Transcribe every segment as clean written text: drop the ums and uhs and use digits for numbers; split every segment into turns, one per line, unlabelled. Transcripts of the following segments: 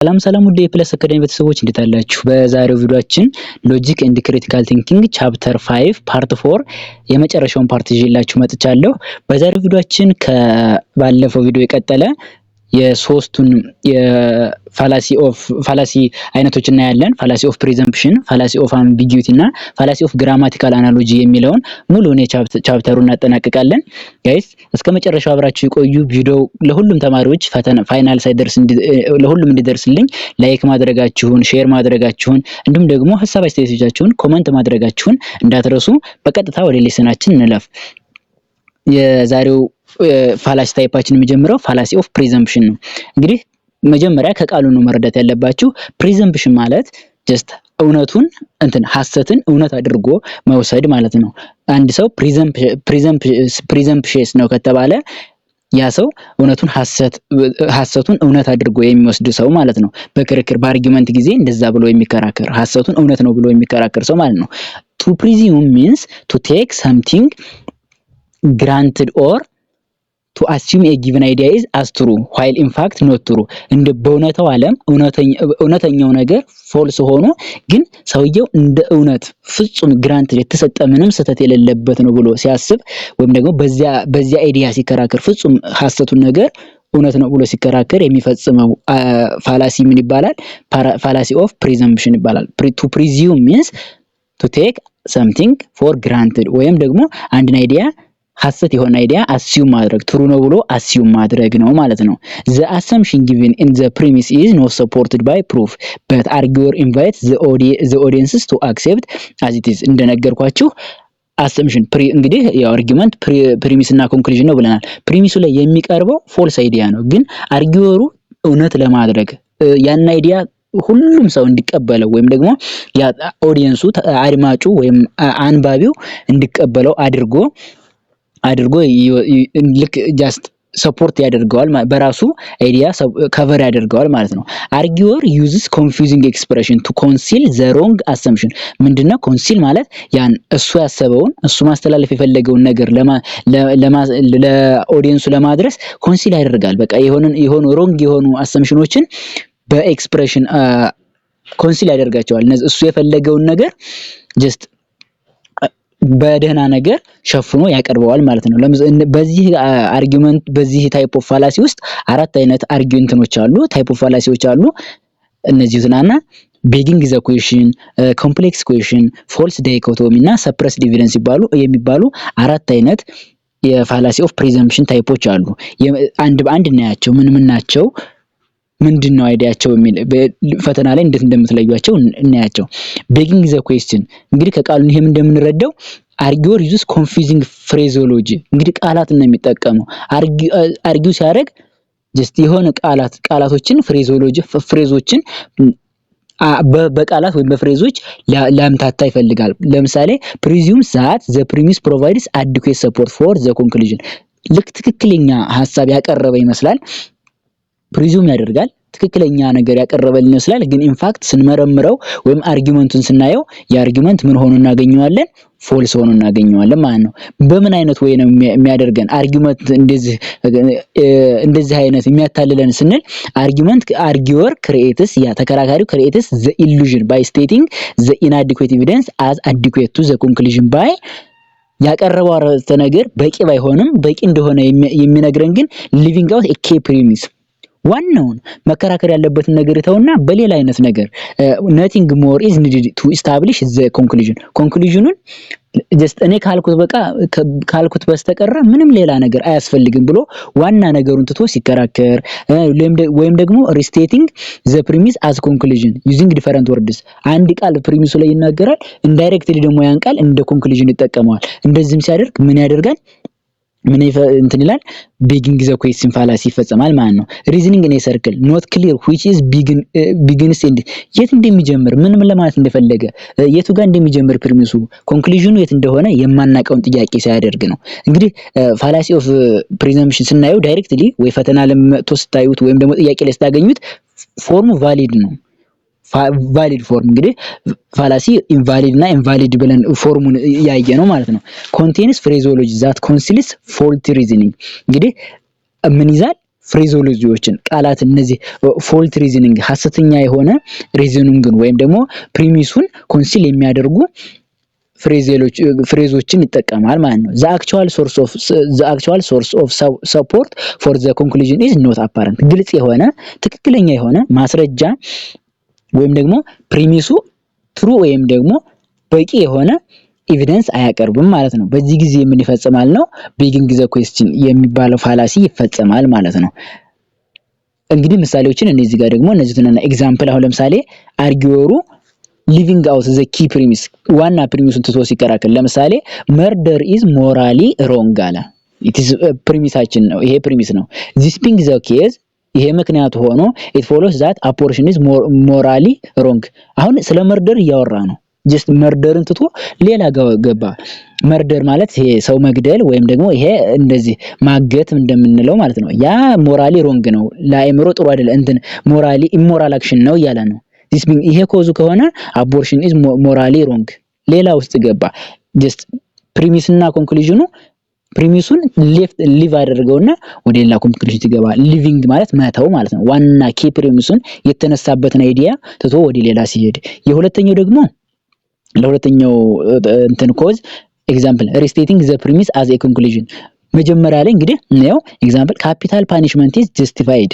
ሰላም ውድ የፕለስ አካዳሚ ቤተሰቦች እንዴት አላችሁ? በዛሬው ቪዲዮአችን ሎጂክ ኤንድ ክሪቲካል ቲንኪንግ ቻፕተር 5 ፓርት 4 የመጨረሻውን ፓርት ይዤላችሁ መጥቻለሁ። በዛሬው ቪዲዮአችን ከባለፈው ቪዲዮ የቀጠለ የሶስቱን ፋላሲ አይነቶች እናያለን። ፋላሲ ኦፍ ፕሪዘምፕሽን፣ ፋላሲ ኦፍ አምቢጊዩቲ እና ፋላሲ ኦፍ ግራማቲካል አናሎጂ የሚለውን ሙሉውን ቻፕተሩን እናጠናቅቃለን። ጋይስ እስከመጨረሻው አብራችሁ ይቆዩ። ቪዲዮ ለሁሉም ተማሪዎች ፈተና ፋይናል ሳይደርስ ለሁሉም እንዲደርስልኝ ላይክ ማድረጋችሁን፣ ሼር ማድረጋችሁን እንዲሁም ደግሞ ሐሳብ አስተያየቶቻችሁን ኮሜንት ማድረጋችሁን እንዳትረሱ። በቀጥታ ወደ ሌሰናችን እንለፍ። የዛሬው ፋላሲ ታይፓችን የሚጀምረው ፋላሲ ኦፍ ፕሪዘምፕሽን ነው። እንግዲህ መጀመሪያ ከቃሉ ነው መረዳት ያለባችሁ። ፕሪዘምፕሽን ማለት ጀስት እውነቱን ሐሰትን እውነት አድርጎ መውሰድ ማለት ነው። አንድ ሰው ፕሪዘምፕሽስ ነው ከተባለ ያ ሰው ሐሰቱን እውነት አድርጎ የሚወስድ ሰው ማለት ነው። በክርክር በአርጊመንት ጊዜ እንደዛ ብሎ የሚከራከር ሐሰቱን እውነት ነው ብሎ የሚከራከር ሰው ማለት ነው። ቱ ፕሪዚዩም means to take something granted or to assume a given idea is as true while in fact not true። እንደ በእውነታው ዓለም እውነተኛው ነገር ፎልስ ሆኖ ግን ሰውየው እንደ እውነት ፍጹም ግራንት የተሰጠ ምንም ስህተት የሌለበት ነው ብሎ ሲያስብ ወይም ደግሞ በዚያ አይዲያ ሲከራከር ፍጹም ሐሰቱን ነገር እውነት ነው ብሎ ሲከራከር የሚፈጽመው ፋላሲ ምን ይባላል? ፋላሲ ኦፍ ፕሪዘምፕሽን ይባላል። to presume means to take something for granted ወይም ደግሞ አንድን አይዲያ ሐሰት የሆነ አይዲያ አስዩም ማድረግ ትሩ ነው ብሎ አስዩም ማድረግ ነው ማለት ነው። the assumption given in the premise is not supported by proof but arguer invites the audiences to accept as it is። እንደነገርኳችሁ assumption እንግዲህ ያው አርጊመንት ፕሪሚስ እና ኮንክሉዥን ነው ብለናል። ፕሪሚሱ ላይ የሚቀርበው ፎልስ አይዲያ ነው፣ ግን አርጊወሩ እውነት ለማድረግ ያን አይዲያ ሁሉም ሰው እንዲቀበለው ወይም ደግሞ ያ ኦዲየንሱ አድማጩ ወይም አንባቢው እንዲቀበለው አድርጎ ልክ ጃስት ሰፖርት ያደርገዋል በራሱ አይዲያ ከቨር ያደርገዋል ማለት ነው። arguer uses confusing expression to conceal the wrong assumption። ምንድነው ኮንሲል ማለት? ያን እሱ ያሰበውን እሱ ማስተላለፍ የፈለገውን ነገር ለኦዲየንሱ ለማድረስ ኮንሲል ያደርጋል። በቃ የሆኑ ሮንግ የሆኑ አሰምሽኖችን በኤክስፕሬሽን ኮንሲል ያደርጋቸዋል። እሱ የፈለገውን ነገር ጀስት በደህና ነገር ሸፍኖ ያቀርበዋል ማለት ነው። በዚህ አርጊመንት በዚህ ታይፕ ኦፍ ፋላሲ ውስጥ አራት አይነት አርጊመንቶች አሉ፣ ታይፕ ኦፍ ፋላሲዎች አሉ። እነዚህ ዝናና begging the question፣ complex question፣ false dichotomy እና suppressed evidence የሚባሉ አራት አይነት የፋላሲ ኦፍ ፕሪዘምፕሽን ታይፖች አሉ። አንድ በአንድ እናያቸው ምን ናቸው፣ ምንድነው አይዲያቸው የሚል ፈተና ላይ እንዴት እንደምትለዩአቸው እናያቸው። begging the question እንግዲህ ከቃሉ ይሄም እንደምንረዳው arguer uses confusing phraseology። እንግዲህ ቃላትን ነው የሚጠቀመው። argue ሲያደርግ just የሆነ ቃላቶችን ፍሬዞችን በቃላት ወይም በፍሬዞች ላምታታ ይፈልጋል። ለምሳሌ presume that the premise provides adequate support for the conclusion። ልክ ትክክለኛ ሐሳብ ያቀረበ ይመስላል፣ ፕሪዙም ያደርጋል ትክክለኛ ነገር ያቀረበልን ይመስላል፣ ግን ኢንፋክት ስንመረምረው ወይም አርጊመንቱን ስናየው የአርጊመንት ምን ሆኖ እናገኘዋለን? ፎልስ ሆኖ እናገኘዋለን ማለት ነው። በምን አይነት ወይ ነው የሚያደርገን? አርጊመንት እንደዚህ አይነት የሚያታልለን ስንል arguer creates ተከራካሪው creates the illusion by stating the inadequate evidence as adequate to the conclusion by ያቀረበው አረፍተ ነገር በቂ ባይሆንም በቂ እንደሆነ የሚነግረን ግን leaving out a key premise ዋናውን መከራከር ያለበትን ነገር ይተውና በሌላ አይነት ነገር nothing more is needed to establish the conclusionን just እኔ ካልኩት በስተቀር ምንም ሌላ ነገር አያስፈልግም ብሎ ዋና ነገሩን ትቶ ሲከራከር ወይም ደግሞ restating the premise as conclusion using different words። አንድ ቃል ፕሪሚሱ ላይ ይናገራል፣ ኢንዳይሬክትሊ ደግሞ ያን ቃል እንደ ኮንክሉዥን ይጠቀመዋል። እንደዚህም ሲያደርግ ምን ያደርጋል? ምን ይላል? begging the question fallacy ይፈጸማል ማለት ነው። reasoning in a circle not clear which is begins and የት እንደሚጀምር ምንም ለማለት እንደፈለገ የቱ ጋር እንደሚጀምር ፕሪሚሱ ኮንክሉዥኑ የት እንደሆነ የማናቀውን ጥያቄ ሲያደርግ ነው። እንግዲህ ፋላሲ ኦፍ ፕሪዘምፕሽን ስናየው ዳይሬክትሊ ወይ ፈተና ለመጥቶ ስታዩት ወይም ደግሞ ጥያቄ ላይ ስታገኙት ፎርሙ ቫሊድ ነው። ቫሊድ ፎርም እንግዲህ ፋላሲ ኢንቫሊድ እና ኢንቫሊድ ብለን ፎርሙን ያየ ነው ማለት ነው። ኮንቴንስ ፍሬዞሎጂ ዛት ኮንሲልስ ፎልቲ ሪዝኒንግ እንግዲህ ምን ይዛል? ፍሬዞሎጂዎችን ቃላት እነዚህ ፎልት ሪዝኒንግ ሐሰተኛ የሆነ ሪዝኒንግን ወይም ደግሞ ፕሪሚሱን ኮንሲል የሚያደርጉ ፍሬዞችን ይጠቀማል ማለት ነው። the actual source of support for the conclusion is not apparent ግልጽ የሆነ ትክክለኛ የሆነ ማስረጃ ወይም ደግሞ ፕሪሚሱ ትሩ ወይም ደግሞ በቂ የሆነ ኤቪደንስ አያቀርብም ማለት ነው። በዚህ ጊዜ ምን ይፈጸማል ነው begging the question የሚባለው ፋላሲ ይፈጸማል ማለት ነው። እንግዲህ ምሳሌዎችን እነዚህ ጋር ደግሞ እነዚህና ኤግዛምፕል አሁን ለምሳሌ አርጊወሩ ሊቪንግ አውት ዘ ኪ ፕሪሚስ ዋና ፕሪሚሱን ትቶ ሲከራከር ለምሳሌ መርደር ኢዝ ሞራሊ ሮንግ አለ። ኢት ኢዝ ፕሪሚሳችን ነው፣ ይሄ ፕሪሚስ ነው። ዚስ ቢንግ ዘ ኬዝ ይሄ ምክንያቱ ሆኖ ኢት ፎሎስ ዛት አፖርሽን ኢዝ ሞራሊ ሮንግ። አሁን ስለ መርደር እያወራ ነው። ጀስት መርደርን ትቶ ሌላ ገባ። መርደር ማለት ይሄ ሰው መግደል ወይም ደግሞ ይሄ እንደዚህ ማገት እንደምንለው ማለት ነው። ያ ሞራሊ ሮንግ ነው፣ ለአእምሮ ጥሩ አይደለም፣ እንትን ሞራሊ ኢሞራል አክሽን ነው እያለ ነው። ዲስ ቢንግ ይሄ ኮዙ ከሆነ አቦርሽን ኢዝ ሞራሊ ሮንግ ሌላ ውስጥ ገባ። ጀስት ፕሪሚስና ኮንክሉዥኑ ፕሪሚሱን ሊቭ አደረገውና ወደ ሌላ ኮንክሉዥን ይገባል። ሊቪንግ ማለት መተው ማለት ነው። ዋና ኪ ፕሪሚሱን የተነሳበትን አይዲያ ትቶ ወደ ሌላ ሲሄድ። የሁለተኛው ደግሞ ለሁለተኛው እንትን ኮዝ ኤግዛምፕል ሪስቴቲንግ ዘ ፕሪሚስ አዝ ኤ ኮንክሉዥን መጀመሪያ ላይ እንግዲህ ነው ኤግዛምፕል ካፒታል ፓኒሽመንት ኢዝ ጀስቲፋይድ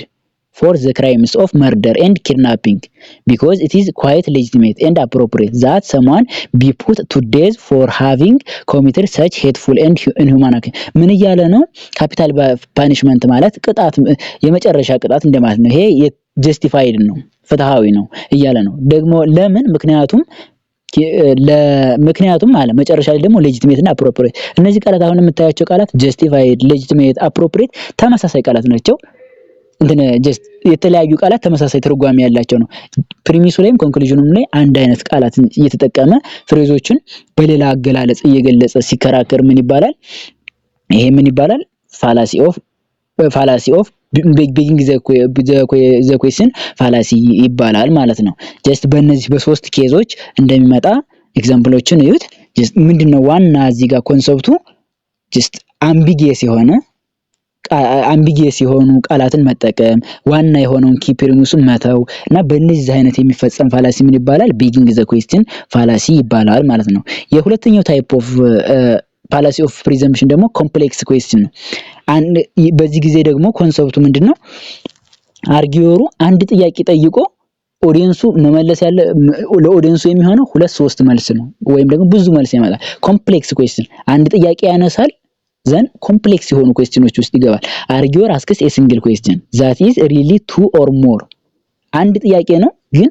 for the crimes of murder and kidnapping because it is quite legitimate and appropriate that someone be put to death for having committed such hateful and inhuman act ምን እያለ ነው? ካፒታል ፓኒሽመንት ማለት ቅጣት የመጨረሻ ቅጣት እንደማለት ነው። ይሄ ጀስቲፋይድ ነው፣ ፍትሃዊ ነው እያለ ነው። ደግሞ ለምን? ምክንያቱም አለ መጨረሻ ላይ ደግሞ ሌጂቲሜት እና አፕሮፕሪየት። እነዚህ ቃላት አሁን የምታያቸው ቃላት ጀስቲፋይድ፣ ሌጂቲሜት፣ አፕሮፕሪየት ተመሳሳይ ቃላት ናቸው። እንትን ጀስት የተለያዩ ቃላት ተመሳሳይ ትርጓሜ ያላቸው ነው። ፕሪሚሱ ላይም ኮንክሉዥኑም ላይ አንድ አይነት ቃላትን እየተጠቀመ ፍሬዞችን በሌላ አገላለጽ እየገለጸ ሲከራከር ምን ይባላል? ይሄ ምን ይባላል? ፋላሲ ኦፍ begging the question ፋላሲ ይባላል ማለት ነው። ጀስት በእነዚህ በሶስት ኬዞች እንደሚመጣ ኤግዛምፕሎችን እዩት። ጀስት ምንድነው ዋና እዚህ ጋር ኮንሰፕቱ ጀስት አምቢጊየስ የሆኑ ቃላትን መጠቀም፣ ዋና የሆነውን ኪ ፕሪሚሱን መተው እና በእነዚህ አይነት የሚፈጸም ፋላሲ ምን ይባላል? begging the question ፋላሲ ይባላል ማለት ነው። የሁለተኛው ታይፕ ኦፍ ፋላሲ ኦፍ ፕሪዘምፕሽን ደግሞ ኮምፕሌክስ ኩዌስችን ነው። በዚህ ጊዜ ደግሞ ኮንሰፕቱ ምንድነው? አርጊወሩ አንድ ጥያቄ ጠይቆ ኦዲየንሱ መመለስ ያለ ለኦዲየንሱ የሚሆነው 2-3 መልስ ነው ወይም ደግሞ ብዙ መልስ ያመጣል። ኮምፕሌክስ ኩዌስችን አንድ ጥያቄ ያነሳል ዘን ኮምፕሌክስ የሆኑ ኩዌስችኖች ውስጥ ይገባል። አርጊወር አስክስ ኤ ሲንግል ኩዌስችን ዛት ኢዝ ሪሊ 2 or more አንድ ጥያቄ ነው ግን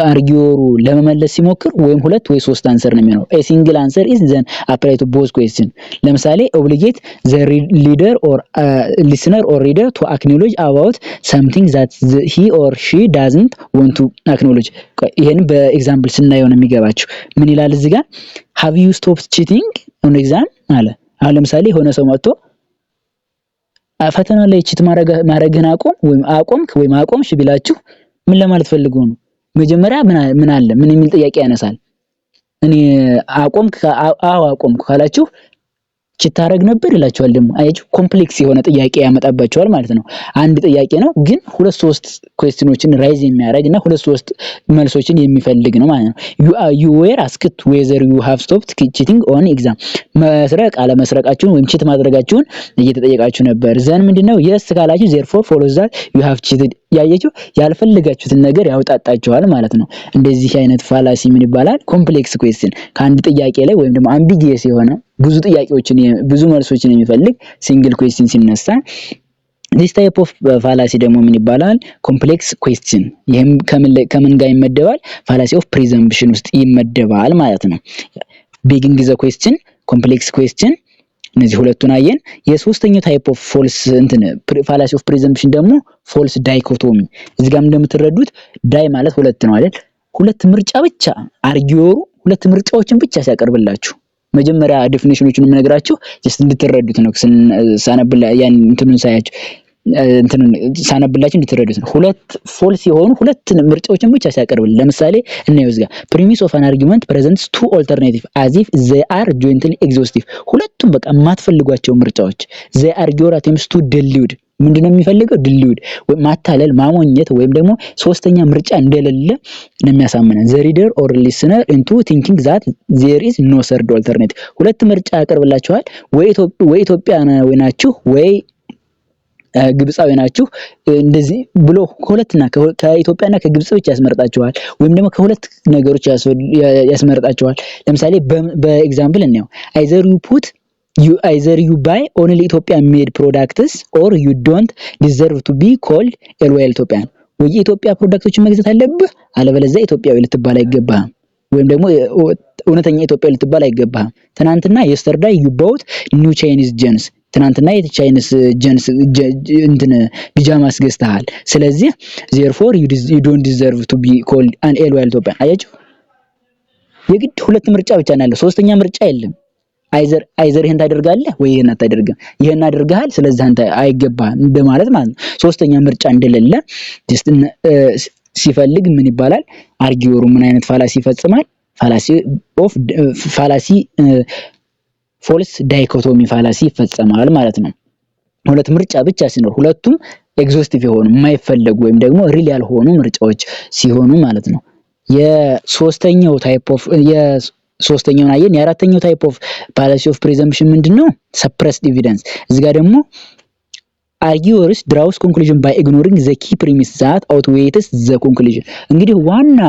አርጊወሩ ለመመለስ ሲሞክር ወይም 2 ወይ 3 አንሰር ነው የሚሆነው። ኤ ሲንግል አንሰር ኢዝ ዘን አፕላይ ቱ ቦዝ ኩዌስችን። ለምሳሌ ኦብሊጌት ዘ ሊደር ኦር ሊስነር ኦር ሪደር ቱ አክኖሌጅ አባውት ሰምቲንግ ዛት ሂ ኦር ሺ ዳዝንት ዋንት ቱ አክኖሌጅ። ይሄን በኤግዛምፕል ስናየው ነው የሚገባችሁ። ምን ይላል እዚህ ጋር? ሃቭ ዩ ስቶፕድ ቺቲንግ ኦን ኤግዛም አለ። አሁን ለምሳሌ የሆነ ሰው መጥቶ ፈተና ላይ ቺት ማድረግህን አቆምክ ወይም አቆምሽ ቢላችሁ ምን ለማለት ፈልጎ ነው? መጀመሪያ ምን አለ ምን የሚል ጥያቄ ያነሳል። እኔ አቆምክ ካላችሁ ቺት ታረግ ነበር ይላችኋል። ደግሞ አያችሁ ኮምፕሌክስ የሆነ ጥያቄ ያመጣባቸዋል ማለት ነው። አንድ ጥያቄ ነው ግን 2-3 ኩዌስችኖችን ራይዝ የሚያደርግና 2-3 መልሶችን የሚፈልግ ነው ማለት ነው። you were asked whether you have stopped cheating on exam መስረቅ አለመስረቃችሁን ወይም ቺት ማድረጋችሁን እየተጠየቃችሁ ነበር። ዘን ምንድነው yes ካላችሁ therefore follows that you have cheated ያያችሁ ያልፈልጋችሁትን ነገር ያውጣጣችኋል ማለት ነው። እንደዚህ አይነት ፋላሲ ምን ይባላል? ኮምፕሌክስ ኩዌስችን ከአንድ ጥያቄ ላይ ወይም ደግሞ አምቢጊየስ የሆነ ብዙ ጥያቄዎችን ብዙ መልሶችን የሚፈልግ ሲንግል ኩዌስችን ሲነሳ this type of fallacy ደግሞ ምን ይባላል? ኮምፕሌክስ ኩዌስችን። ይሄም ከምን ጋር ይመደባል? ፋላሲ ኦፍ ፕሪዘምፕሽን ውስጥ ይመደባል ማለት ነው። begging the question ኮምፕሌክስ ኩዌስችን እነዚህ ሁለቱን አየን። የሶስተኛው ታይፕ ኦፍ ፎልስ ፋላሲ ኦፍ ፕሪዘምፕሽን ደግሞ ፎልስ ዳይኮቶሚ። እዚህ ጋር እንደምትረዱት ዳይ ማለት ሁለት ነው አይደል? ሁለት ምርጫ ብቻ አርጊወሩ ሁለት ምርጫዎችን ብቻ ሲያቀርብላችሁ መጀመሪያ ዴፊኒሽኖቹን የምነግራችሁ ጀስት እንድትረዱት ነው። ሳነብላ ያን እንትኑን ሳነብላችሁ እንድትረዱት ነው። ሁለት ፎልስ የሆኑ ሁለት ምርጫዎችን ብቻ ሲያቀርብል ለምሳሌ እናየው እዚህ ጋር premise of an argument presents two alternatives as if they are jointly exhaustive። ሁለቱም በቃ የማትፈልጓቸው ምርጫዎች they argue attempts to delude ምንድነው የሚፈልገው? ዲሉድ ማታለል፣ ማሞኘት ወይም ደግሞ ሶስተኛ ምርጫ እንደሌለ ነው የሚያሳምነን። ዘ ሪደር ኦር ሊስነር ኢንቱ ቲንኪንግ ዛት ዜር ኢዝ ኖ ሰርድ ኦልተርኔቲቭ። ሁለት ምርጫ ያቀርብላችኋል። ወይ ኢትዮጵያዊ ናችሁ ወይ ግብጻዊ ናችሁ እንደዚህ ብሎ ከሁለትና ከኢትዮጵያና ከግብጽ ብቻ ያስመርጣቸዋል። ወይም ደግሞ ከሁለት ነገሮች ያስመርጣቸዋል። ለምሳሌ በኤግዛምፕል እንየው። either you buy only Ethiopian made products or you don't deserve to be called a loyal Ethiopian። ወይ የኢትዮጵያ ፕሮዳክቶችን መግዛት አለብህ፣ አለበለዚያ ኢትዮጵያዊ ልትባል አይገባህም። ወይም ደግሞ እውነተኛ ኢትዮጵያዊ ልትባል አይገባህም። ትናንትና yesterday you bought new Chinese jeans፣ ትናንትና የቻይኒስ ጀንስ እንትን ቢጃማ አስገዝተሃል። ስለዚህ therefore you don't deserve to be called an loyal Ethiopian። አያችሁ፣ የግድ ሁለት ምርጫ ብቻ ነው ያለው፣ ሶስተኛ ምርጫ የለም። አይዘር ይሄን ታደርጋለህ ወይ ይሄን አታደርግም። ይሄን አድርገሃል ስለዚህ አንተ አይገባህም እንደማለት ማለት ነው። ሶስተኛ ምርጫ እንደሌለ ሲፈልግ ምን ይባላል? አርጊወሩ ምን አይነት ፋላሲ ይፈጽማል? ፋላሲ ፎልስ ዳይኮቶሚ ፋላሲ ይፈጸማል ማለት ነው። ሁለት ምርጫ ብቻ ሲኖር ሁለቱም ኤግዞስቲቭ የሆኑ የማይፈለጉ ወይም ደግሞ ሪል ያልሆኑ ምርጫዎች ሲሆኑ ማለት ነው። የሶስተኛው አየን። የአራተኛው ታይፕ ኦፍ ፋላሲ ኦፍ ፕሪዘምፕሽን ምንድነው? ሰፕረስድ ኤቪደንስ። እዚህ ጋር ደግሞ arguers draws conclusion by ignoring the key premise that outweighs the conclusion። እንግዲህ ዋና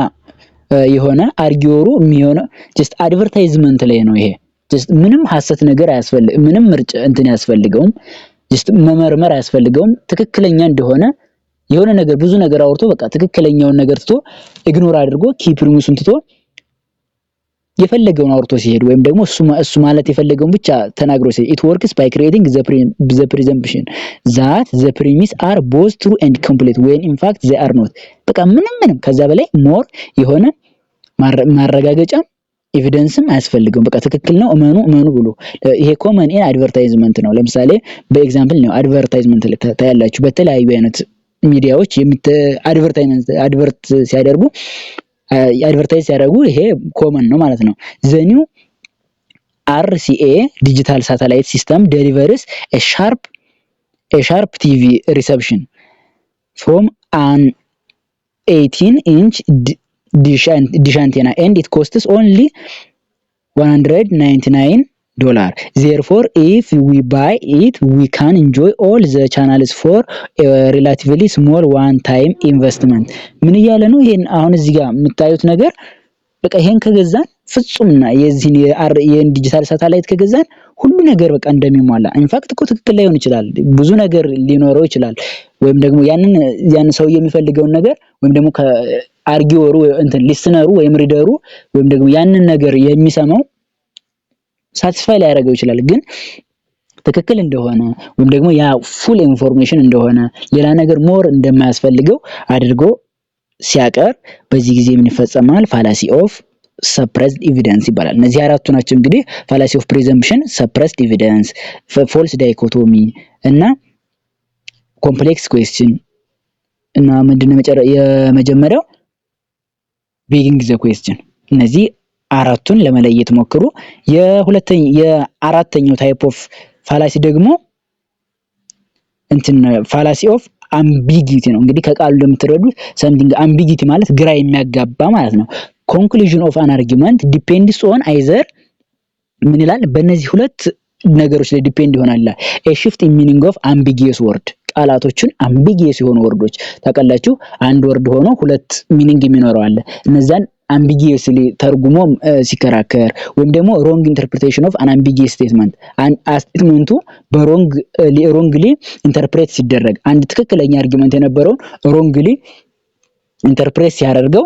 የሆነ አርጊወሩ የሚሆነው ጀስት አድቨርታይዝመንት ላይ ነው። ይሄ ጀስት ምንም ሐሰት ነገር አያስፈልግም፣ ምንም ምርጫ እንትን ያስፈልገውም፣ ጀስት መመርመር አያስፈልገውም። ትክክለኛ እንደሆነ የሆነ ነገር ብዙ ነገር አውርቶ በቃ ትክክለኛውን ነገር ትቶ ኢግኖር አድርጎ ኪ ፕሪሚሱን ትቶ የፈለገውን አውርቶ ሲሄድ ወይም ደግሞ እሱ ማለት የፈለገውን ብቻ ተናግሮ ሲሄድ it works by creating the presumption that the premise are both true and complete when in fact they are not። በቃ ምንም ከዛ በላይ ሞር የሆነ ማረጋገጫ ኤቪደንስም አያስፈልገውም። በቃ ትክክል ነው እመኑ ብሎ ይሄ ኮመን ኢን አድቨርታይዝመንት ነው። ለምሳሌ በኤግዛምፕል ነው አድቨርታይዝመንት ታያላችሁ። በተለያዩ አይነት ሚዲያዎች አድቨርት ሲያደርጉ አድቨርታይዝ ሲያደርጉ ይሄ ኮመን ነው ማለት ነው። the new RCA digital satellite system delivers a sharp TV reception from an 18-inch dish antenna and it costs only $199. Therefore if we buy it we can enjoy all the channels for a relatively small one time investment። ምን እያለ ነው? ይሄን አሁን እዚህ ጋር የምታዩት ነገር በቃ ይሄን ከገዛን ፍጹምና የዚህን ዲጂታል ሳተላይት ከገዛን ሁሉ ነገር በቃ እንደሚሟላ። ኢንፋክት እኮ ትክክል ላይሆን ይችላል፣ ብዙ ነገር ሊኖረው ይችላል። ወይም ደግሞ ያን ሰው የሚፈልገውን ነገር ወይም ደግሞ ከአርጊወሩ እንትን ሊስነሩ ወይም ሪደሩ ወይም ደግሞ ያንን ነገር የሚሰማው ሳቲስፋይ ሊያደርገው ይችላል። ግን ትክክል እንደሆነ ወይም ደግሞ ያ ፉል ኢንፎርሜሽን እንደሆነ ሌላ ነገር ሞር እንደማያስፈልገው አድርጎ ሲያቀር በዚህ ጊዜ ምን ይፈጸማል? ፋላሲ ኦፍ ሰፕረስድ ኤቪደንስ ይባላል። እነዚህ አራቱ ናቸው እንግዲህ ፋላሲ ኦፍ ፕሪዘምፕሽን፣ ሰፕረስድ ኤቪደንስ፣ ፎልስ ዳይኮቶሚ እና ኮምፕሌክስ ኩዌስችን እና ምንድነው የመጀመሪያው ቢጊንግ ዘ ኩዌስችን። እነዚህ አራቱን ለመለየት ሞክሩ። የአራተኛው ታይፕ ኦፍ ፋላሲ ደግሞ ፋላሲ ኦፍ አምቢጊቲ ነው። እንግዲህ ከቃሉ እንደምትረዱት something አምቢጊቲ ማለት ግራ የሚያጋባ ማለት ነው። conclusion of an argument depends on either ምን ይላል? በእነዚህ ሁለት ነገሮች ላይ ዲፔንድ ይሆናል። a shift in meaning of ambiguous word። ቃላቶችን አምቢጊየስ የሆኑ ወርዶች ታውቃላችሁ። አንድ ወርድ ሆኖ ሁለት ሚኒንግ የሚኖረው አለ። እነዛን ambiguously ተርጉሞ ሲከራከር ወይም ደግሞ wrong interpretation of an ambiguous statement ስቴትመንቱ wrongly ኢንተርፕሬት ሲደረግ አንድ ትክክለኛ አርጊመንት የነበረውን wrongly ኢንተርፕሬት ሲያደርገው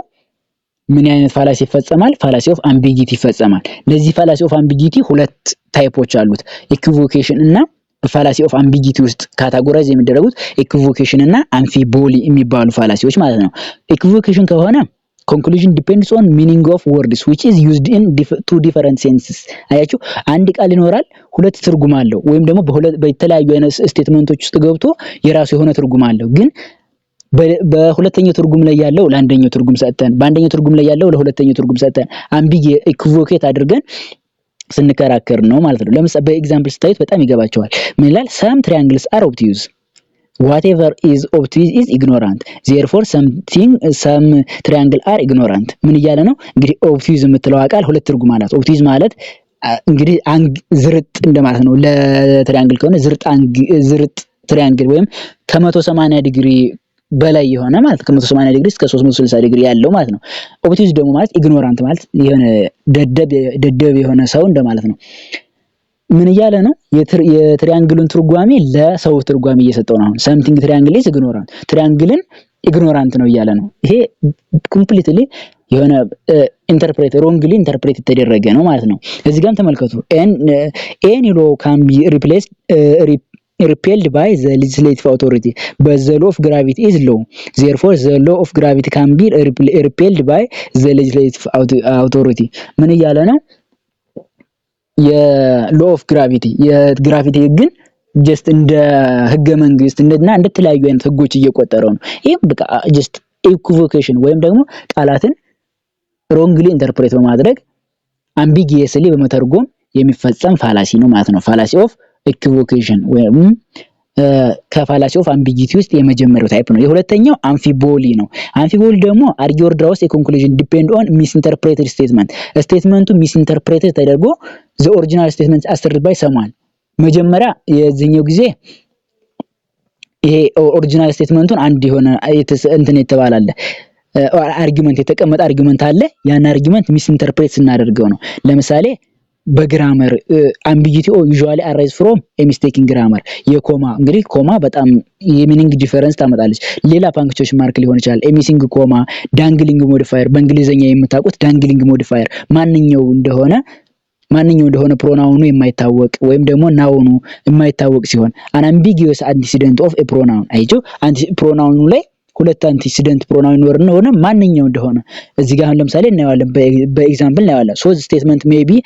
ምን አይነት ፋላሲ ይፈጸማል? ፋላሲ ኦፍ አምቢጊቲ ይፈጸማል። ለዚህ ፋላሲ ኦፍ አምቢጊቲ ሁለት ታይፖች አሉት። ኢኩቮኬሽን እና ፋላሲ ኦፍ አምቢጊቲ ውስጥ ካታጎራይዝ የሚደረጉት ኢኩቮኬሽን እና አምፊቦሊ የሚባሉ ፋላሲዎች ማለት ነው። ኢኩቮኬሽን ከሆነ conclusion depends on meaning of words which is used in two different senses። አያችሁ፣ አንድ ቃል ይኖራል ሁለት ትርጉም አለው። ወይም ደግሞ በተለያዩ አይነት ስቴትመንቶች ውስጥ ገብቶ የራሱ የሆነ ትርጉም አለው። ግን በሁለተኛው ትርጉም ላይ ያለው ለአንደኛው ትርጉም ሰጥተን በአንደኛው ትርጉም ላይ ያለው ለሁለተኛው ትርጉም ሰጥተን ኢኩቮኬት አድርገን ስንከራከር ነው ማለት ነው። ለምሳሌ በኤግዛምፕል ስታዩት በጣም ይገባቸዋል። ምን ይላል? some triangles are obtuse whatever is obtuse is ignorant therefore some triangle are ignorant ምን እያለ ነው እንግዲህ obtuse የምትለው ቃል ሁለት ትርጉም አላት obtuse ማለት እንግዲህ ዝርጥ እንደማለት ነው ለትሪያንግል ከሆነ ዝርጥ ትሪያንግል ወይም ከ180 ዲግሪ በላይ የሆነ ማለት ከ180 ዲግሪ እስከ 360 ዲግሪ ያለው ማለት ነው obtuse ደግሞ ማለት ignorant ማለት የሆነ ደደብ የሆነ ሰው እንደማለት ነው ምን እያለ ነው የትሪያንግሉን ትርጓሜ ለሰው ትርጓሜ እየሰጠው ነው አሁን something triangle is ignorant ትሪያንግልን ignorant ነው እያለ ነው ይሄ completely የሆነ ኢንተርፕሬት wrongly ኢንተርፕሬት ተደረገ ነው ማለት ነው እዚህ ጋርም ተመልከቱ any law can be repelled by the legislative authority but the law of gravity is law therefore the law of gravity can be repelled by the legislative authority ምን እያለ ነው የlaw of gravity የግራቪቲ ግን just እንደ ህገ መንግስት እና እንደ ተለያዩ አይነት ህጎች እየቆጠረው ነው ይሄ በቃ just equivocation ወይም ደግሞ ቃላትን wrongly ኢንተርፕሬት በማድረግ ambiguously በመተርጎም የሚፈጸም ፋላሲ ነው ማለት ነው fallacy of equivocation ወይም ከፋላሲ ኦፍ ambiguity ውስጥ የመጀመሪያው ታይፕ ነው የሁለተኛው አምፊቦሊ ነው አምፊቦሊ ደግሞ argue or draw a conclusion depend on misinterpreted statement ስቴትመንቱ misinterpreted ተደርጎ the original statement asserted by someone መጀመሪያ የዚህኛው ጊዜ ይሄ ኦሪጂናል ስቴትመንቱን አንድ የሆነ እንትን የተባላለ አርጊመንት የተቀመጠ አርጊመንት አለ ያን አርጊመንት ሚስኢንተርፕሬት ስናደርገው ነው ለምሳሌ በግራመር ambiguity usually arise from a mistake in grammar የኮማ እንግዲህ ኮማ በጣም የሚኒንግ ዲፈረንስ ታመጣለች ሌላ ፓንክቹዌሽን ማርክ ሊሆን ይችላል ሚሲንግ ኮማ ዳንግሊንግ ሞዲፋየር በእንግሊዘኛ የምታውቁት ዳንግሊንግ ሞዲፋየር ማንኛው እንደሆነ ፕሮናውኑ የማይታወቅ ወይም ደግሞ ናውኑ የማይታወቅ ሲሆን an ambiguous antecedent of a pronoun አይጆ ፕሮናውኑ ላይ ሁለት አንቲሲደንት ፕሮናውን ወርነ ማንኛው እንደሆነ እዚህ ጋር ለምሳሌ እናያለን በኤግዛምፕል እናያለን so the statement may be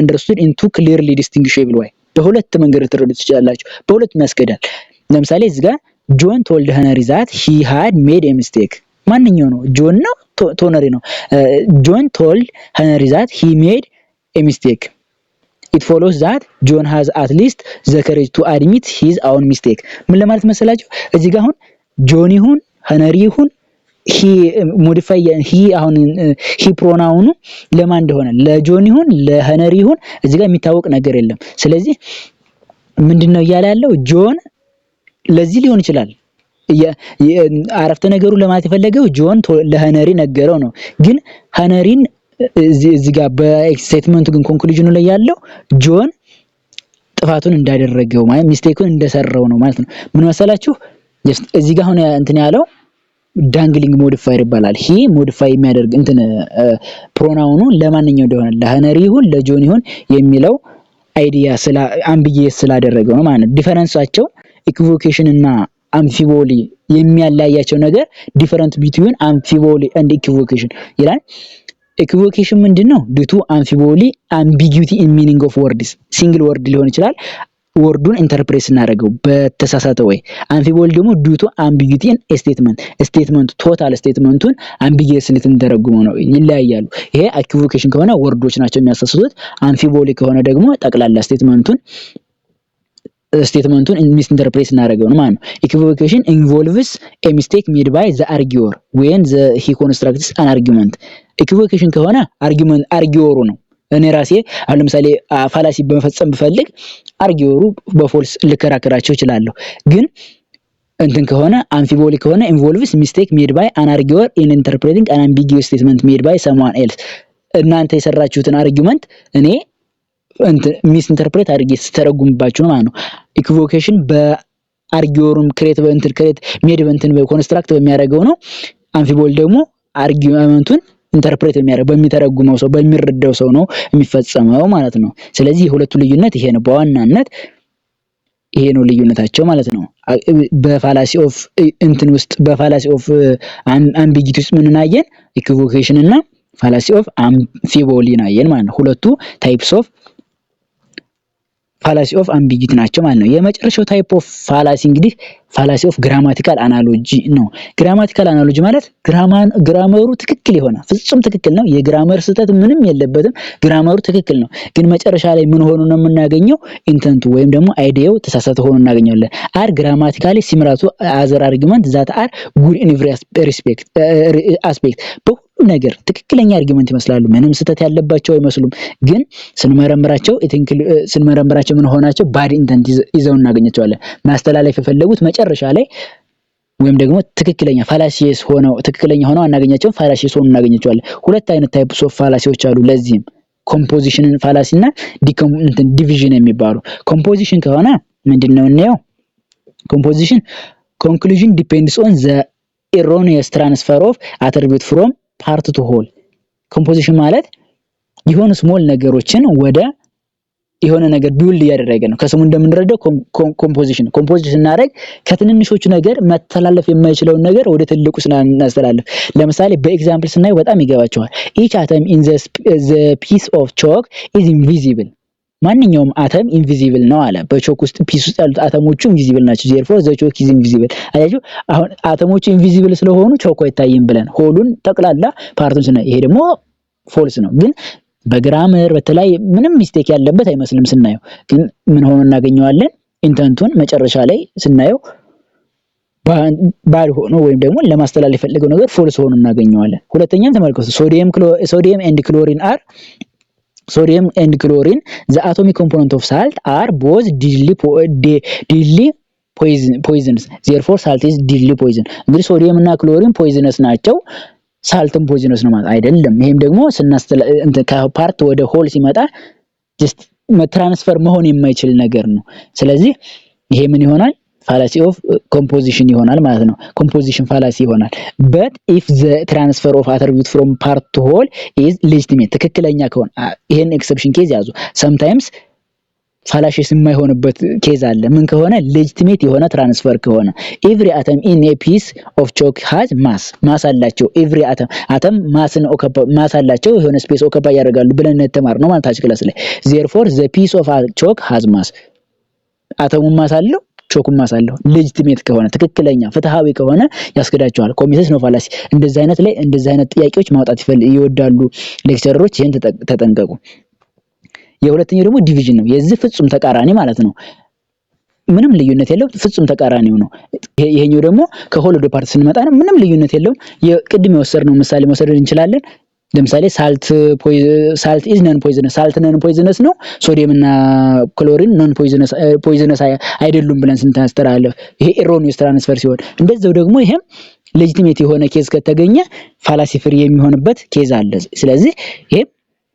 understood in two clearly distinguishable way በሁለት መንገድ ተረዱት ይችላልላችሁ በሁለት ያስከዳል ለምሳሌ እዚህ ጋር ጆን told Henry that he had made a mistake ማንኛው ነው ጆን ነው ቶነሪ ነው ጆን told Henry that he made a mistake it follows that John has at least the courage to admit his own mistake ምን ለማለት መሰላችሁ እዚህ ጋር አሁን ጆን ይሁን ሄነሪ ይሁን he modify he አሁን he pronoun ለማን እንደሆነ ለጆን ይሁን ለሄነሪ ይሁን እዚህ ጋር የሚታወቅ ነገር የለም ስለዚህ ምንድነው እያለ ያለው ጆን ለዚህ ሊሆን ይችላል አረፍተ ነገሩ ለማለት የፈለገው ጆን ለሄነሪ ነገረው ነው ግን ሄነሪን እዚህ ጋር በስቴትመንቱ ግን ኮንክሉዥኑ ላይ ያለው ጆን ጥፋቱን እንዳደረገው ማለት ሚስቴኩን እንደሰራው ነው ማለት ነው ምን መሰላችሁ እዚህ ጋር ሆነ እንትን ያለው ዳንግሊንግ ሞዲፋየር ይባላል ሂ ሞዲፋይ የሚያደርግ እንትን ፕሮናውኑ ለማንኛው እንደሆነ ለሄነሪ ይሁን ለጆን ይሁን የሚለው አይዲያ ስለ ambiguous ስላደረገው ነው ማለት ነው ዲፈረንሳቸው equivocation እና አምፊቦሊ የሚያላያቸው ነገር different between amphiboly and equivocation ይላል equivocation ምንድነው due to amphiboly ambiguity in meaning of words single word ሊሆን ይችላል ወርዱን ኢንተርፕሬት እናደርገው በተሳሳተ ወይ አምፊቦሊ ደግሞ due to ambiguity in a statement ቶታል ስቴትመንቱን ambiguously ተደረጉሞ ነው ይለያያሉ ይሄ equivocation ከሆነ ወርዶች ናቸው የሚያሳስቱት አምፊቦሊ ከሆነ ደግሞ ጠቅላላ ስቴትመንቱን misinterpret እናደርገው ነው ማለት ነው equivocation involves a mistake made by the arguer when he constructs an argument equivocation ከሆነ arguer ነው እኔ ራሴ አሁን ለምሳሌ ፋላሲ በመፈጸም ብፈልግ አርጊወሩ በፎልስ ልከራከራቸው ይችላል ግን እንትን ከሆነ አምፊቦሊ ከሆነ involves mistake made by an arguer in interpreting an ambiguous statement made by someone else እናንተ የሰራችሁትን አርጊውመንት እኔ ሚስኢንተርፕሬት አድርጌ ተረጉምባችሁ ነው ማለት ነው equivocation በአርጊወሩም ክሬት ሜድ በኮንስትራክት በሚያደርገው ነው አምፊቦሊ ደግሞ አርጊውመንቱን ኢንተርፕሬት በሚተረጉመው ሰው በሚረዳው ሰው ነው የሚፈጸመው ማለት ነው ስለዚህ ሁለቱ ልዩነት ይሄ ነው በዋናነት ይሄ ነው ልዩነታቸው ማለት ነው በፋላሲ ኦፍ እንትን ውስጥ በፋላሲ ኦፍ ambiguity ውስጥ ምን እናየን equivocation እና fallacy of amphiboly ናየን ማለት ነው ሁለቱ ታይፕስ ኦፍ ፋላሲ ኦፍ አምቢጊቲ ናቸው ማለት ነው። የመጨረሻው ታይፕ ኦፍ ፋላሲ እንግዲህ ፋላሲ ኦፍ ግራማቲካል አናሎጂ ነው። ግራማቲካል አናሎጂ ማለት ግራመሩ ትክክል የሆነ ፍጹም ትክክል ነው፣ የግራመር ስህተት ምንም የለበትም፣ ግራመሩ ትክክል ነው፣ ግን መጨረሻ ላይ ምን ሆኖ ነው የምናገኘው? ኢንተንቱ ወይም ደግሞ አይዲያው ተሳሳተ ሆኖ እናገኘዋለን። አር ግራማቲካሊ ሲሚላር ቱ አዘር አርጊመንት ዛት አር ጉድ ኢን ኤቭሪ አስፔክት ነገር ትክክለኛ አርጊመንት ይመስላሉ፣ ምንም ስህተት ያለባቸው አይመስሉም፣ ግን ስንመረምራቸው ምን ሆናቸው? ባድ ኢንተንት ይዘው እናገኛቸዋለን። ማስተላለፍ የፈለጉት መጨረሻ ላይ ወይም ደግሞ ትክክለኛ ሆነው አናገኛቸውም፣ ፋላሲየስ ሆነው እናገኛቸዋለን። ሁለት አይነት ታይፕስ ኦፍ ፋላሲዎች አሉ። ለዚህም ኮምፖዚሽን ፋላሲ እና ዲቪዥን የሚባሉ። ኮምፖዚሽን ከሆነ ምንድነው እናየው? ኮምፖዚሽን ኮንክሉዥን ዲፔንድስ ኦን ዘ ኤሮኒየስ ትራንስፈር ኦፍ አትሪቢዩት ፍሮም ፓርት ቱ ሆል። ኮምፖዚሽን ማለት የሆኑ ስሞል ነገሮችን ወደ የሆነ ነገር ቢውልድ እያደረገ ነው። ከስሙ እንደምንረዳው ኮምፖዚሽን ስናደርግ ከትንንሾቹ ነገር መተላለፍ የማይችለውን ነገር ወደ ትልቁ ስናስተላልፍ፣ ለምሳሌ በኤግዛምፕል ስናየው በጣም ይገባቸዋል። ኢች አተም ኢን ዘ ፒስ ኦፍ ቾክ ኢዝ ኢንቪዚብል። ማንኛውም አተም ኢንቪዚብል ነው አለ። በቾክ ውስጥ ፒስ ውስጥ ያሉት አተሞቹ ኢንቪዚብል ናቸው። ዜርፎር ዘ ቾክ ኢዝ ኢንቪዚብል። አያችሁ፣ አሁን አተሞቹ ኢንቪዚብል ስለሆኑ ቾክ አይታይም ብለን ሆሉን ጠቅላላ ፓርቱን ስናይ፣ ይሄ ደግሞ ፎልስ ነው። ግን በግራመር በተለይ ምንም ሚስቴክ ያለበት አይመስልም ስናየው፣ ግን ምን ሆኖ እናገኘዋለን? ኢንተንቱን መጨረሻ ላይ ስናየው ባድ ሆኖ ወይም ደግሞ ለማስተላለፍ የፈለገው ነገር ፎልስ ሆኖ እናገኘዋለን። ሁለተኛም ተመልከቱ። ሶዲየም ኤንድ ክሎሪን ዘ አቶሚክ ኮምፖነንት ኦፍ ሳልት አር ቦዝ ዲድሊ ፖይዝንስ ዜርፎር ሳልት ኢዝ ዲድሊ ፖይዝን። እንግዲህ ሶዲየም እና ክሎሪን ፖይዝነስ ናቸው፣ ሳልትም ፖይዝነስ ነው ማለት አይደለም። ይሄም ደግሞ ከፓርት ወደ ሆል ሲመጣ ጀስት ትራንስፈር መሆን የማይችል ነገር ነው። ስለዚህ ይሄ ምን ይሆናል? ፋላሲ ኦፍ ኮምፖዚሽን ይሆናል ማለት ነው። ኮምፖዚሽን ፋላሲ ይሆናል። but if the transfer of attribute from part to whole is legitimate፣ ትክክለኛ ከሆነ ይሄን ኤክሰፕሽን ኬዝ ያዙ። sometimes ፋላሲስ የማይሆንበት ኬዝ አለ። ምን ከሆነ? ሌጂቲሜት የሆነ ትራንስፈር ከሆነ። ኤቭሪ አተም ኢን ኤ ፒስ ኦፍ ቾክ ሃዝ ማስ አላቸው። ኤቭሪ አተም ማስ አላቸው፣ የሆነ ስፔስ ኦከፓ ያደርጋሉ ብለን ተማርነው ማለት ታች ክላስ ላይ። ዜርፎር ዘ ፒስ ኦፍ ቾክ ሃዝ ማስ፣ አተሙ ማስ አለው፣ ቾኩም ማስ አለው። ሌጂቲሜት ከሆነ ትክክለኛ ፍትሃዊ ከሆነ ያስከዳቸዋል። ኮሚቴስ ነው ፋላሲ። እንደዚህ አይነት ጥያቄዎች ማውጣት ይወዳሉ ሌክቸረሮች፣ ይሄን ተጠንቀቁ። የሁለተኛው ደግሞ ዲቪዥን ነው። የዚህ ፍጹም ተቃራኒ ማለት ነው። ምንም ልዩነት የለው፣ ፍጹም ተቃራኒው ነው። ይሄኛው ደግሞ ከሆል ወደ ፓርት ስንመጣ ነው፣ ምንም ልዩነት የለው። የቅድም የወሰድነው ምሳሌ መውሰድ እንችላለን። ለምሳሌ ሳልት ኢዝ ነን ፖይዝነስ፣ ሳልት ነን ፖይዝነስ ነው። ሶዲየም እና ክሎሪን ነን ፖይዝነስ አይደሉም ብለን ስንታስተላልፍ ይሄ ኤሮኒየስ ትራንስፈር ሲሆን፣ እንደዛው ደግሞ ይሄም ሌጂቲሜት የሆነ ኬዝ ከተገኘ ፋላሲ ፍሪ የሚሆንበት ኬዝ አለ። ስለዚህ ይሄ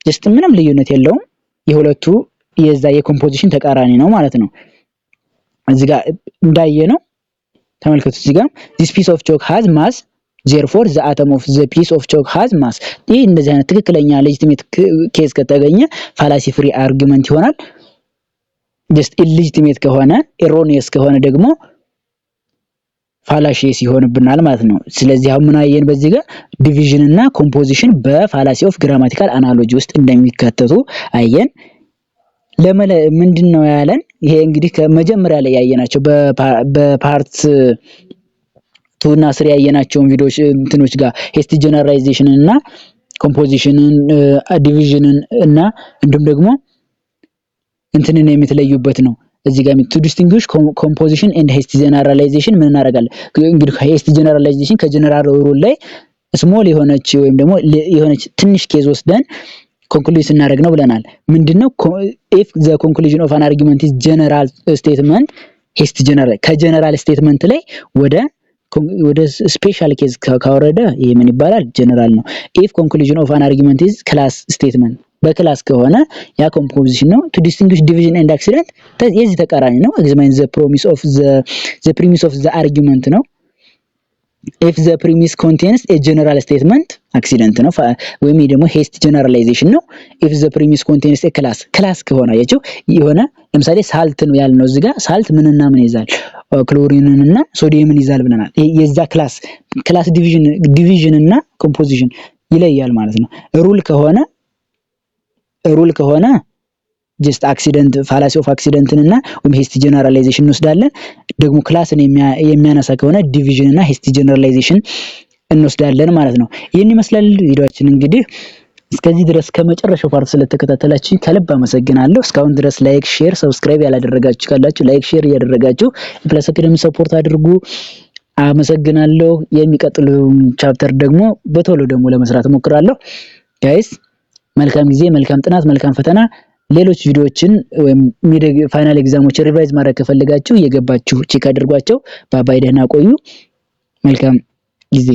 ጀስት ምንም ልዩነት የለውም። የሁለቱ የዛ የኮምፖዚሽን ተቃራኒ ነው ማለት ነው። እዚህ ጋር እንዳየነው ተመልከቱ። እዚህ ጋር this piece of chalk has mass therefore the atom of the piece of chalk has mass። ይህ እንደዚህ አይነት ትክክለኛ ሌጂቲሜት ኬዝ ከተገኘ ፋላሲ ፍሪ አርጊመንት ይሆናል። just illegitimate ከሆነ ኤሮኒየስ ከሆነ ደግሞ ፋላሲየስ ይሆንብናል ማለት ነው። ስለዚህ አሁን ምን አየን? በዚህ ጋር ዲቪዥን እና ኮምፖዚሽን በፋላሲ ኦፍ ግራማቲካል አናሎጂ ውስጥ እንደሚከተቱ አየን። ምንድነው ያለን? ይሄ እንግዲህ ከመጀመሪያ ላይ ያየናቸው በፓርት 2 እና 3 ያየናቸውን ቪዲዮዎች እንትኖች ጋር ሄስቲ ጀነራላይዜሽንን እና ኮምፖዚሽንን ዲቪዥንን እና እንዲሁም ደግሞ እንትንን የምትለዩበት ነው። እዚህ ጋር to distinguish composition and hasty generalization ምን እናደርጋለን? እንግዲህ hasty generalization ከጀነራል ሩል ላይ ስሞል የሆነች ወይም ደግሞ የሆነች ትንሽ ኬዝ ወስደን ኮንክሉድ ስናደርግ ነው ብለናል። ምንድነው? if the conclusion of an argument is general statement hasty general ከጀነራል ስቴትመንት ላይ ወደ ስፔሻል ኬዝ ካወረደ ይሄ ምን ይባላል? ጀነራል ነው። if conclusion of an argument is class statement በክላስ ከሆነ ያ ኮምፖዚሽን ነው። to distinguish division and accident የዚህ ተቃራኒ ነው። examine the premise of the argument ነው። if the premise contains a general statement accident ነው ወይም ደግሞ hasty generalization ነው። if the premise contains a class ከሆነ አያችሁ የሆነ ለምሳሌ ሳልት ነው ያልነው እዚህ ጋር ሳልት ምንና ምን ይዛል? ክሎሪንን እና ሶዲየምን ይዛል ብለናል። የዛ ክላስ ዲቪዥን እና ኮምፖዚሽን ይለያል ማለት ነው። ሩል ከሆነ ጀስት አክሲደንት ፋላሲ ኦፍ አክሲደንትን እና ወይም ሄስቲ ጀነራላይዜሽን እንወስዳለን። ደግሞ ክላስን የሚያነሳ ከሆነ ዲቪዥን እና ሄስቲ ጀነራላይዜሽን እንወስዳለን ማለት ነው። ይህን ይመስላል ቪዲዮአችን እንግዲህ እስከዚህ ድረስ ከመጨረሻው ፓርት ስለተከታተላችሁ ከልብ አመሰግናለሁ። እስካሁን ድረስ ላይክ፣ ሼር፣ ሰብስክራይብ ያላደረጋችሁ ካላችሁ ላይክ፣ ሼር እያደረጋችሁ ፕለስ አካዳሚ ሰፖርት አድርጉ። አመሰግናለሁ። የሚቀጥለው ቻፕተር ደግሞ በቶሎ ደግሞ ለመስራት እሞክራለሁ። ጋይስ መልካም ጊዜ፣ መልካም ጥናት፣ መልካም ፈተና። ሌሎች ቪዲዮዎችን ወይም ፋይናል ኤግዛሞች ሪቫይዝ ማድረግ ከፈለጋችሁ እየገባችሁ ቼክ አድርጓቸው። ባባይ ደህና ቆዩ። መልካም ጊዜ